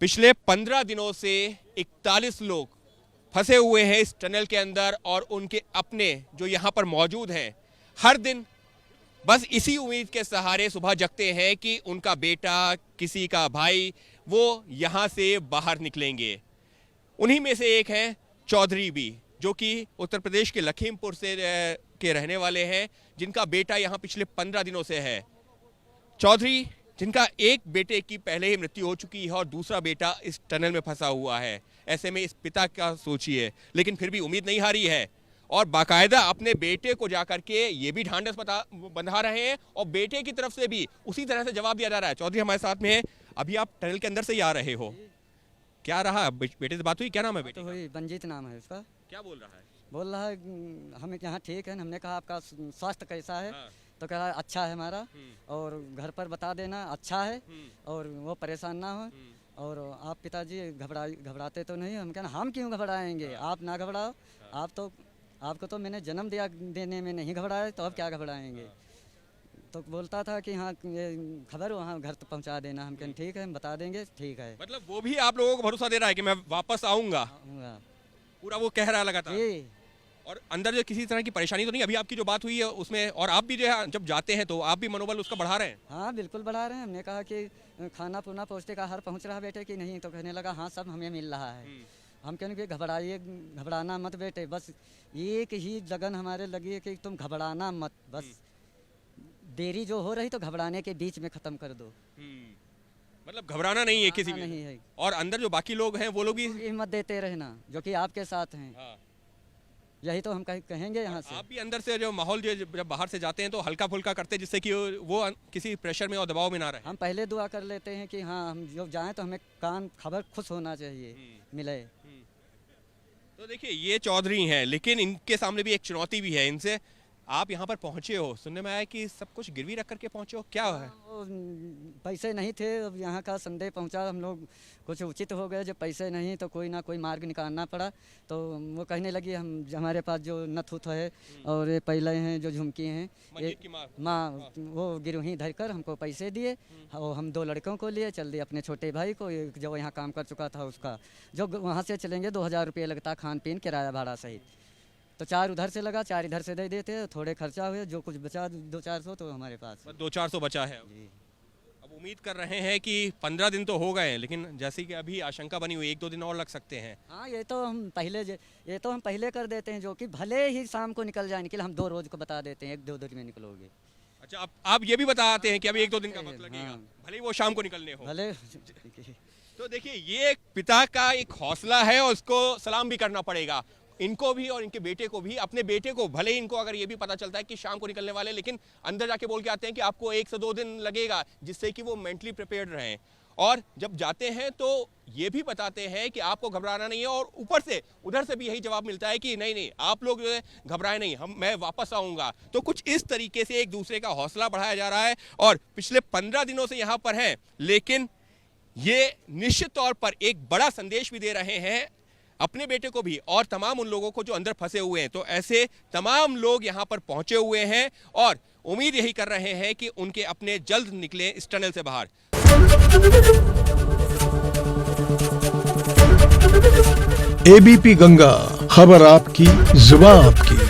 पिछले 15 दिनों से 41 लोग फंसे हुए हैं इस टनल के अंदर और उनके अपने जो यहाँ पर मौजूद हैं हर दिन बस इसी उम्मीद के सहारे सुबह जगते हैं कि उनका बेटा, किसी का भाई वो यहाँ से बाहर निकलेंगे। उन्हीं में से एक हैं चौधरी भी, जो कि उत्तर प्रदेश के लखीमपुर से के रहने वाले हैं, जिनका बेटा यहाँ पिछले 15 दिनों से है। चौधरी जिनका एक बेटे की पहले ही मृत्यु हो चुकी है और दूसरा बेटा इस टनल में फंसा हुआ है। ऐसे में इस पिता का सोचिए, लेकिन फिर भी उम्मीद नहीं हारी है और बाकायदा अपने बेटे को जाकर के ये भी ढांढस बंधा रहे हैं और बेटे की तरफ से भी उसी तरह से जवाब दिया जा रहा है। चौधरी हमारे साथ में है। अभी आप टनल के अंदर से ही आ रहे हो, क्या रहा? बेटे से बात हुई? क्या नाम है बेटे का? हुई, बंजीत नाम है उसका। क्या बोल रहा है? बोल रहा है हमें यहाँ ठीक है। हमने कहा आपका स्वास्थ्य कैसा है? हाँ। तो कह रहा है अच्छा है हमारा, और घर पर बता देना अच्छा है और वो परेशान ना हो। और आप पिताजी घबराते तो नहीं? हम कहना हम क्यों घबराएंगे? आप ना घबराओ। आपको तो मैंने जन्म देने में नहीं घबराए, तो अब क्या घबराएंगे? तो बोलता था कि हाँ ये खबर वहाँ घर तक पहुँचा देना। हम कहते ठीक है, हम बता देंगे, ठीक है। मतलब वो भी आप लोगों को भरोसा दे रहा है कि मैं वापस आऊंगा, पूरा वो कह रहा है लगातार। और अंदर जो किसी तरह की परेशानी तो नहीं? अभी आपकी जो बात हुई है उसमें, और आप भी जो है जब जाते हैं तो आप भी मनोबल उसका बढ़ा रहे हैं? हाँ बिल्कुल बढ़ा रहे हैं। हमने कहा कि खाना पीना पौष्टिक आहार पहुँच रहा बेटे कि नहीं? तो कहने लगा हाँ सब हमें मिल रहा है। हम कहेंगे घबराना मत बेटे, बस एक ही लगन हमारे लगी है कि तुम घबराना मत, बस देरी जो हो रही तो घबराने के बीच में खत्म कर दो। मतलब घबराना नहीं है किसी भी नहीं है। और अंदर जो बाकी लोग हैं वो लोग भी हिम्मत देते रहना, जो कि आपके साथ हैं। हाँ। यही तो हम कहेंगे यहाँ से। आप भी अंदर से जो माहौल जो जब बाहर से जाते हैं तो हल्का फुल्का करते हैं, जिससे कि वो किसी प्रेशर में और दबाव में ना रहे। हम पहले दुआ कर लेते हैं कि हाँ हम जब जाएं तो हमें खबर खुश होना चाहिए, मिले। तो देखिए ये चौधरी हैं, लेकिन इनके सामने भी एक चुनौती भी है। इनसे आप यहाँ पर पहुँचे हो, सुनने में आया कि सब कुछ गिरवी रख करके पहुँचे हो, क्या है? पैसे नहीं थे। अब यहाँ का संदेह पहुँचा, हम लोग कुछ उचित हो गए। जब पैसे नहीं तो कोई ना कोई मार्ग निकालना पड़ा। तो वो कहने लगी हमारे पास जो नथ उथ है और ये पहले हैं जो झुमकी हैं, माँ वो गिरवी धर कर हमको पैसे दिए और हम 2 लड़कों को लिए चल दिए। अपने छोटे भाई को, जो यहाँ काम कर चुका था उसका, जो वहाँ से चलेंगे 2000 रुपये लगता खान पीन किराया भाड़ा सहित। तो 4 उधर से लगा, 4 इधर से दे देते, थोड़े खर्चा हुए, जो कुछ बचा 200-400 तो हमारे पास 200-400 बचा है। अब उम्मीद कर रहे हैं कि 15 दिन तो हो गए हैं, लेकिन जैसे कि अभी आशंका बनी हुई 1-2 दिन और लग सकते हैं। हाँ ये तो हम पहले कर देते हैं, जो कि भले ही शाम को निकल जाए, निकल हम 2 रोज को बता देते हैं 1-2 दिन में निकलोगे। अच्छा, आप ये भी बताते हैं कि अभी 1-2 दिन का वक्त लगेगा। हाँ। भले ही वो शाम को निकलने हो भले। तो देखिए ये एक पिता का एक हौसला है और उसको सलाम भी करना पड़ेगा। इनको भी और इनके बेटे को भी, अपने बेटे को भले ही इनको अगर ये भी पता चलता है कि शाम को निकलने वाले, लेकिन अंदर जाके बोल के आते हैं कि आपको 1 से 2 दिन लगेगा, जिससे कि वो मेंटली प्रिपेयर्ड रहें। और जब जाते हैं तो ये भी बताते हैं कि आपको घबराना नहीं है, और ऊपर से उधर से भी यही जवाब मिलता है कि नहीं आप लोग जो है घबराए नहीं, मैं वापस आऊँगा। तो कुछ इस तरीके से एक दूसरे का हौसला बढ़ाया जा रहा है और पिछले 15 दिनों से यहाँ पर हैं, लेकिन ये निश्चित तौर पर एक बड़ा संदेश भी दे रहे हैं अपने बेटे को भी और तमाम उन लोगों को जो अंदर फंसे हुए हैं। तो ऐसे तमाम लोग यहाँ पर पहुंचे हुए हैं और उम्मीद यही कर रहे हैं कि उनके अपने जल्द निकले इस टनल से बाहर। एबीपी गंगा, खबर आपकी, जुबान आपकी।